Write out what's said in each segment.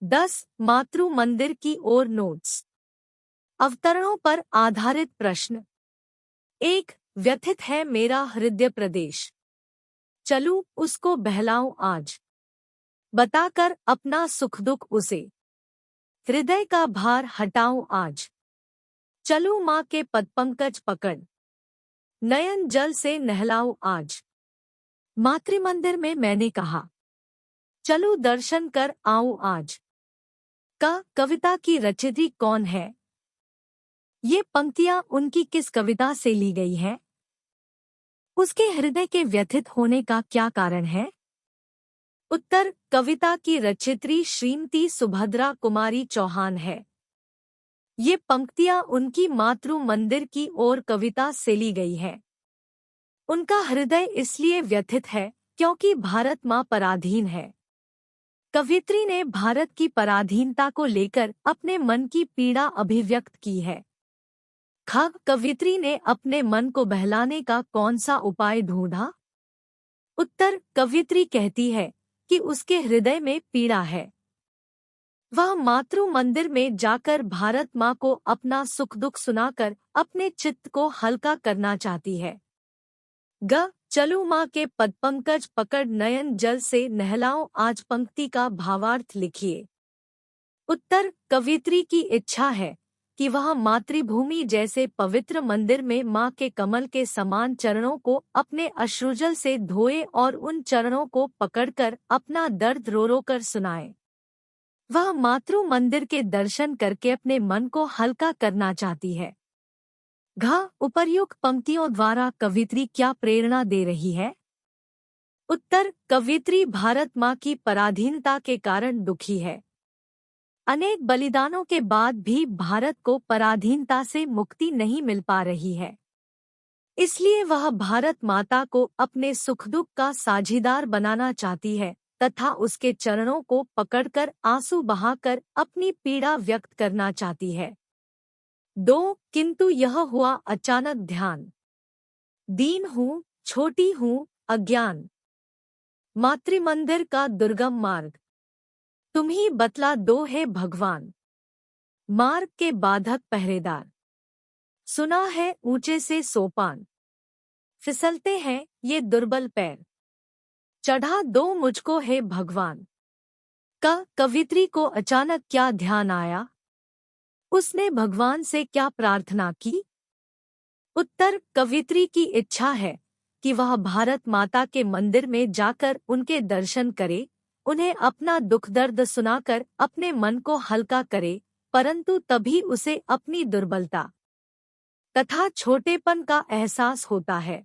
10 मातृ मंदिर की ओर नोट्स। अवतरणों पर आधारित प्रश्न। 1 व्यथित है मेरा हृदय प्रदेश, चलूं उसको बहलाऊं आज, बताकर अपना सुख दुख उसे, हृदय का भार हटाऊं आज। चलूं माँ के पदपंकज पकड़, नयन जल से नहलाऊं आज। मातृमंदिर में मैंने कहा, चलूं दर्शन कर आऊं आज। कविता की रचयित्री कौन है? ये पंक्तियां उनकी किस कविता से ली गई हैं? उसके हृदय के व्यथित होने का क्या कारण है? उत्तर, कविता की रचयित्री श्रीमती सुभद्रा कुमारी चौहान है। ये पंक्तियां उनकी मातृ मंदिर की ओर कविता से ली गई है। उनका हृदय इसलिए व्यथित है क्योंकि भारत मां पराधीन है। कवित्री ने भारत की पराधीनता को लेकर अपने मन की पीड़ा अभिव्यक्त की है। कवित्री ने अपने मन को बहलाने का कौन सा उपाय ढूंढा? उत्तर, कवित्री कहती है कि उसके हृदय में पीड़ा है। वह मातृ मंदिर में जाकर भारत माँ को अपना सुख दुख सुनाकर अपने चित्त को हल्का करना चाहती है। चलूं माँ के पदपंकज पकड़ नयन जल से नहलाओ आज पंक्ति का भावार्थ लिखिए। उत्तर, कवित्री की इच्छा है कि वह मातृभूमि जैसे पवित्र मंदिर में माँ के कमल के समान चरणों को अपने अश्रुजल से धोए और उन चरणों को पकड़कर अपना दर्द रो रो कर सुनाए। वह मातृ मंदिर के दर्शन करके अपने मन को हल्का करना चाहती है। उपर्युक्त पंक्तियों द्वारा कवित्री क्या प्रेरणा दे रही है? उत्तर, कवित्री भारत माँ की पराधीनता के कारण दुखी है। अनेक बलिदानों के बाद भी भारत को पराधीनता से मुक्ति नहीं मिल पा रही है। इसलिए वह भारत माता को अपने सुख दुख का साझीदार बनाना चाहती है तथा उसके चरणों को पकड़कर आंसू बहाकर अपनी पीड़ा व्यक्त करना चाहती है। 2 किंतु यह हुआ अचानक ध्यान, दीन हूँ, छोटी हूँ, अज्ञान, मातृमंदिर का दुर्गम मार्ग तुम्ही बतला दो है भगवान, मार्ग के बाधक पहरेदार, सुना है ऊंचे से सोपान, फिसलते हैं ये दुर्बल पैर, चढ़ा दो मुझको है भगवान। कवित्री को अचानक क्या ध्यान आया? उसने भगवान से क्या प्रार्थना की? उत्तर, कवित्री की इच्छा है कि वह भारत माता के मंदिर में जाकर उनके दर्शन करे, उन्हें अपना दुख दर्द सुनाकर अपने मन को हल्का करे, परंतु तभी उसे अपनी दुर्बलता तथा छोटेपन का एहसास होता है।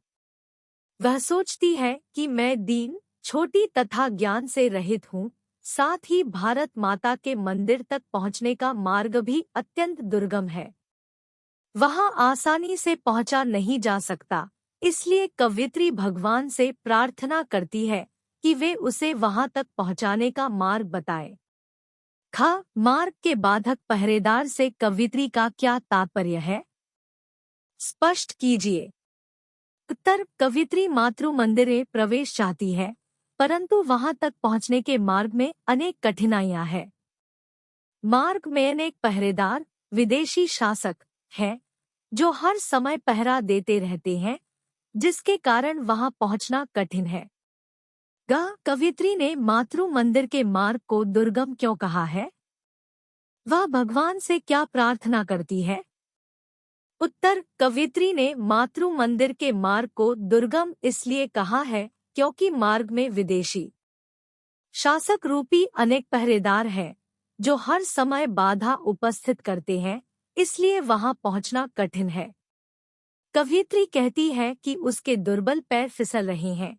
वह सोचती है कि मैं दीन, छोटी तथा ज्ञान से रहित हूँ। साथ ही भारत माता के मंदिर तक पहुँचने का मार्ग भी अत्यंत दुर्गम है। वहां आसानी से पहुंचा नहीं जा सकता। इसलिए कवित्री भगवान से प्रार्थना करती है कि वे उसे वहां तक पहुंचाने का मार्ग बताए। मार्ग के बाधक पहरेदार से कवित्री का क्या तात्पर्य है? स्पष्ट कीजिए। उत्तर, कवित्री मातृ मंदिरे प्रवेश चाहती है, परंतु वहां तक पहुंचने के मार्ग में अनेक कठिनाइयां हैं। मार्ग में अनेक पहरेदार, विदेशी शासक हैं, जो हर समय पहरा देते रहते हैं, जिसके कारण वहां पहुंचना कठिन है। कवित्री ने मातृ मंदिर के मार्ग को दुर्गम क्यों कहा है? वह भगवान से क्या प्रार्थना करती है? उत्तर, कवित्री ने मातृ मंदिर के मार्ग को दुर्गम इसलिए कहा है क्योंकि मार्ग में विदेशी शासक रूपी अनेक पहरेदार हैं, जो हर समय बाधा उपस्थित करते हैं, इसलिए वहां पहुंचना कठिन है। कवित्री कहती है कि उसके दुर्बल पैर फिसल रहे हैं।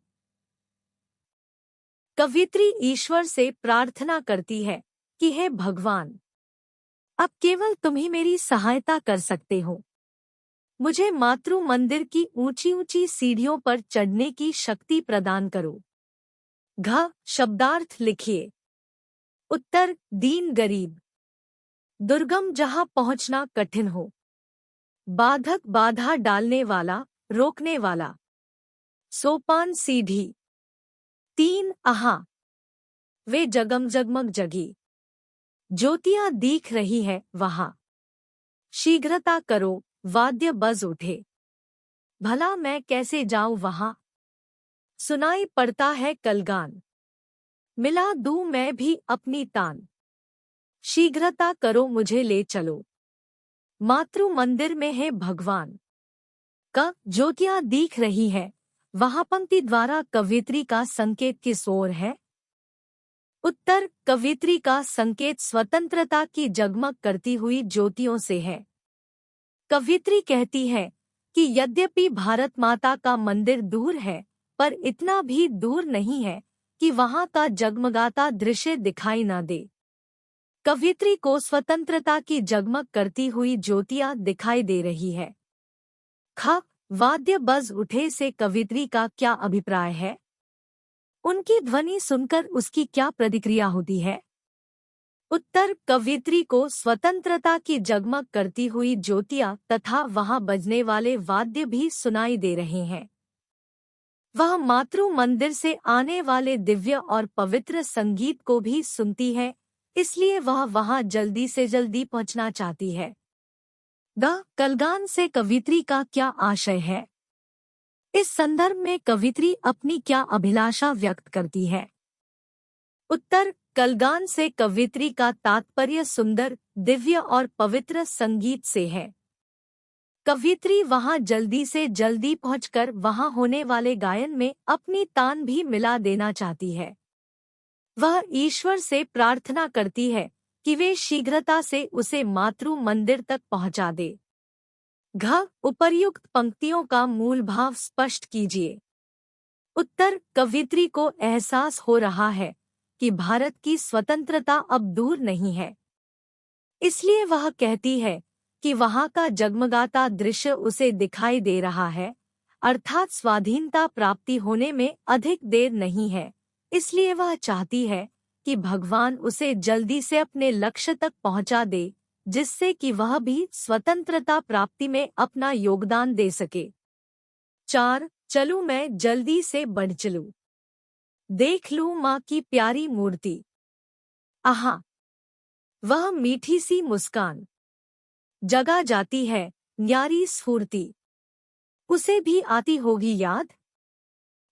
कवित्री ईश्वर से प्रार्थना करती है कि हे भगवान, अब केवल तुम ही मेरी सहायता कर सकते हो। मुझे मातृ मंदिर की ऊंची ऊंची सीढ़ियों पर चढ़ने की शक्ति प्रदान करो। शब्दार्थ लिखिए। उत्तर, दीन गरीब, दुर्गम जहां पहुंचना कठिन हो, बाधक बाधा डालने वाला, रोकने वाला, सोपान सीढ़ी। 3 वे जगमग जगी। ज्योतियां दिख रही है वहां। शीघ्रता करो, वाद्य बज उठे। भला मैं कैसे जाऊं वहां? सुनाई पड़ता है कलगान, मिला दूं मैं भी अपनी तान। शीघ्रता करो, मुझे ले चलो, मातृ मंदिर में है भगवान। का ज्योतियां दिख रही है वहां पंक्ति द्वारा कवियत्री का संकेत किस ओर है? उत्तर, कवियत्री का संकेत स्वतंत्रता की जगमग करती हुई ज्योतियों से है। कवियत्री कहती है कि यद्यपि भारत माता का मंदिर दूर है, पर इतना भी दूर नहीं है कि वहां का जगमगाता दृश्य दिखाई न दे। कवियत्री को स्वतंत्रता की जगमग करती हुई ज्योतियां दिखाई दे रही है। ख, वाद्य बज उठे से कवियत्री का क्या अभिप्राय है? उनकी ध्वनि सुनकर उसकी क्या प्रतिक्रिया होती है? उत्तर, कवियत्री को स्वतंत्रता की जगमग करती हुई ज्योतियां तथा वहां बजने वाले वाद्य भी सुनाई दे रहे हैं। वह मातृ मंदिर से आने वाले दिव्य और पवित्र संगीत को भी सुनती है, इसलिए वह वहां जल्दी से जल्दी पहुंचना चाहती है। द कलगान से कवियत्री का क्या आशय है? इस संदर्भ में कवियत्री अपनी क्या अभिलाषा व्यक्त करती है? उत्तर, कलगान से कवियत्री का तात्पर्य सुंदर, दिव्य और पवित्र संगीत से है। कवियत्री वहां जल्दी से जल्दी पहुंचकर वहां होने वाले गायन में अपनी तान भी मिला देना चाहती है। वह ईश्वर से प्रार्थना करती है कि वे शीघ्रता से उसे मातृ मंदिर तक पहुंचा दे। घ, उपर्युक्त पंक्तियों का मूल भाव स्पष्ट कीजिए। उत्तर, कवियत्री को एहसास हो रहा है कि भारत की स्वतंत्रता अब दूर नहीं है, इसलिए वह कहती है कि वहां का जगमगाता दृश्य उसे दिखाई दे रहा है, अर्थात स्वाधीनता प्राप्ति होने में अधिक देर नहीं है। इसलिए वह चाहती है कि भगवान उसे जल्दी से अपने लक्ष्य तक पहुंचा दे, जिससे कि वह भी स्वतंत्रता प्राप्ति में अपना योगदान दे सके। 4, चलूं मैं जल्दी से बढ़ चलूं, देख लूं माँ की प्यारी मूर्ति। आहा, वह मीठी सी मुस्कान, जगा जाती है न्यारी स्फूर्ति। उसे भी आती होगी याद?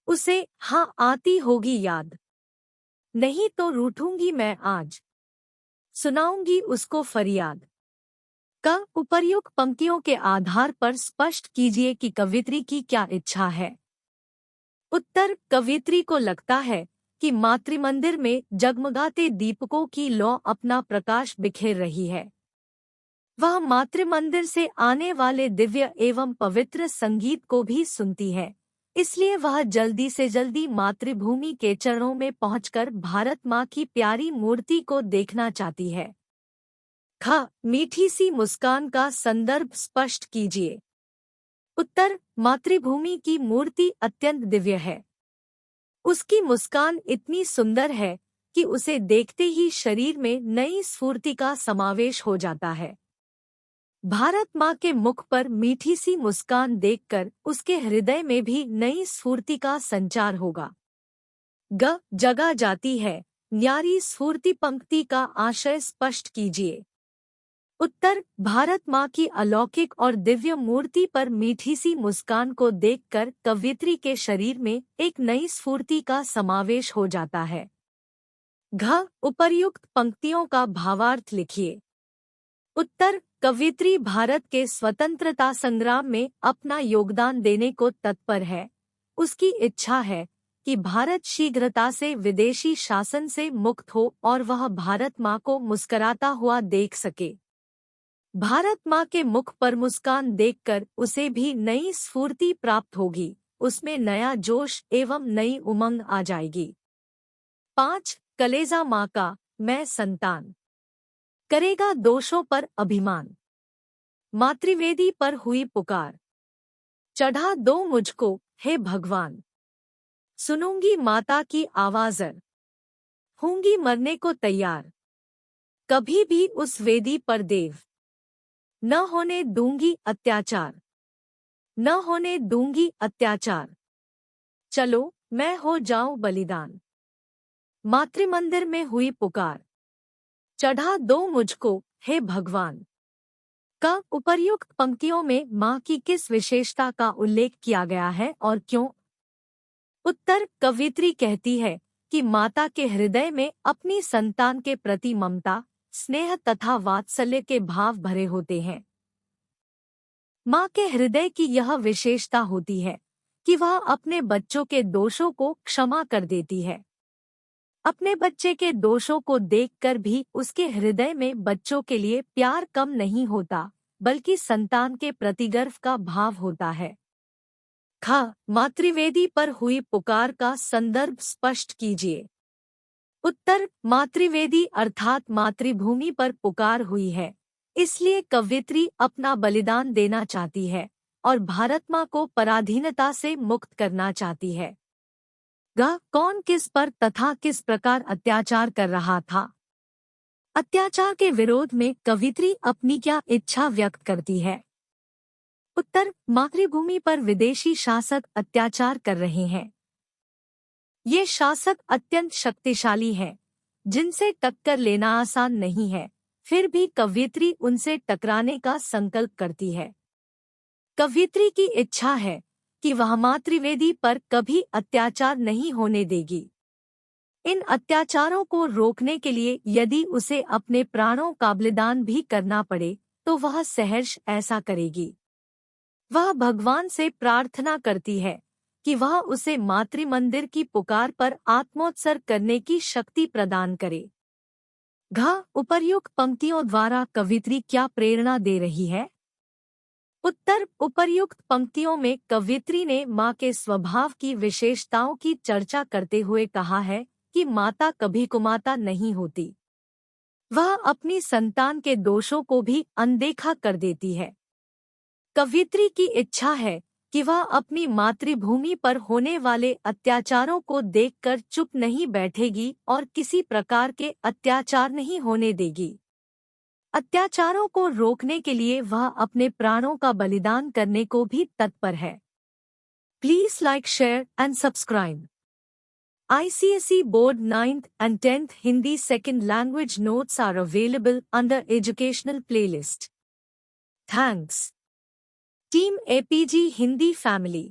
उसे हाँ आती होगी याद, नहीं तो रूठूंगी मैं आज, सुनाऊंगी उसको फरियाद। का उपर्युक्त पंक्तियों के आधार पर स्पष्ट कीजिए कि कवियत्री की क्या इच्छा है। उत्तर, कवियत्री को लगता है कि मातृमंदिर में जगमगाते दीपकों की लौ अपना प्रकाश बिखेर रही है। वह मातृमंदिर से आने वाले दिव्य एवं पवित्र संगीत को भी सुनती है, इसलिए वह जल्दी से जल्दी मातृभूमि के चरणों में पहुंचकर भारत माँ की प्यारी मूर्ति को देखना चाहती है। ख, मीठी सी मुस्कान का संदर्भ स्पष्ट कीजिए। उत्तर, मातृभूमि की मूर्ति अत्यंत दिव्य है। उसकी मुस्कान इतनी सुंदर है कि उसे देखते ही शरीर में नई स्फूर्ति का समावेश हो जाता है। भारत माँ के मुख पर मीठी सी मुस्कान देखकर उसके हृदय में भी नई स्फूर्ति का संचार होगा। ग, जगा जाती है न्यारी स्फूर्ति पंक्ति का आशय स्पष्ट कीजिए। उत्तर, भारत माँ की अलौकिक और दिव्य मूर्ति पर मीठी सी मुस्कान को देखकर कवियत्री के शरीर में एक नई स्फूर्ति का समावेश हो जाता है। घ, उपर्युक्त पंक्तियों का भावार्थ लिखिए। उत्तर, कवियत्री भारत के स्वतंत्रता संग्राम में अपना योगदान देने को तत्पर है। उसकी इच्छा है कि भारत शीघ्रता से विदेशी शासन से मुक्त हो और वह भारत माँ को मुस्कराता हुआ देख सके। भारत माँ के मुख पर मुस्कान देखकर उसे भी नई स्फूर्ति प्राप्त होगी, उसमें नया जोश एवं नई उमंग आ जाएगी। 5, कलेजा माँ का मैं संतान, करेगा दोषों पर अभिमान। मातृवेदी पर हुई पुकार, चढ़ा दो मुझको हे भगवान। सुनूंगी माता की आवाज़, होंगी मरने को तैयार। कभी भी उस वेदी पर देव न होने दूंगी अत्याचार, न होने दूंगी अत्याचार। चलो मैं हो जाऊं बलिदान। मातृमंदिर में हुई पुकार, चढ़ा दो मुझको, हे भगवान। का उपर्युक्त पंक्तियों में माँ की किस विशेषता का उल्लेख किया गया है और क्यों? उत्तर, कवयित्री कहती है कि माता के हृदय में अपनी संतान के प्रति ममता, स्नेह तथा वात्सल्य के भाव भरे होते हैं। माँ के हृदय की यह विशेषता होती है कि वह अपने बच्चों के दोषों को क्षमा कर देती है। अपने बच्चे के दोषों को देखकर भी उसके हृदय में बच्चों के लिए प्यार कम नहीं होता, बल्कि संतान के प्रति गर्व का भाव होता है। ख, मातृवेदी पर हुई पुकार का संदर्भ स्पष्ट कीजिए। उत्तर, मातृवेदी अर्थात मातृभूमि पर पुकार हुई है, इसलिए कवयित्री अपना बलिदान देना चाहती है और भारत माँ को पराधीनता से मुक्त करना चाहती है। ग, कौन किस पर तथा किस प्रकार अत्याचार कर रहा था? अत्याचार के विरोध में कवयित्री अपनी क्या इच्छा व्यक्त करती है? उत्तर, मातृभूमि पर विदेशी शासक अत्याचार कर रहे हैं। ये शासक अत्यंत शक्तिशाली हैं, जिनसे टक्कर लेना आसान नहीं है, फिर भी कवयित्री उनसे टकराने का संकल्प करती है। कवयित्री की इच्छा है कि वह मातृवेदी पर कभी अत्याचार नहीं होने देगी। इन अत्याचारों को रोकने के लिए यदि उसे अपने प्राणों का बलिदान भी करना पड़े तो वह सहर्ष ऐसा करेगी। वह भगवान से प्रार्थना करती है कि वह उसे मातृमंदिर की पुकार पर आत्मोत्सर्ग करने की शक्ति प्रदान करे। घ, उपर्युक्त पंक्तियों द्वारा कवयित्री क्या प्रेरणा दे रही है? उत्तर, उपर्युक्त पंक्तियों में कवयित्री ने माँ के स्वभाव की विशेषताओं की चर्चा करते हुए कहा है कि माता कभी कुमाता नहीं होती। वह अपनी संतान के दोषों को भी अनदेखा कर देती है। कवयित्री की इच्छा है कि वह अपनी मातृभूमि पर होने वाले अत्याचारों को देखकर चुप नहीं बैठेगी और किसी प्रकार के अत्याचार नहीं होने देगी। अत्याचारों को रोकने के लिए वह अपने प्राणों का बलिदान करने को भी तत्पर है। Please like, share and subscribe. ICSE Board 9th and 10th Hindi Second Language notes are available under Educational playlist. Thanks. Team APG Hindi Family.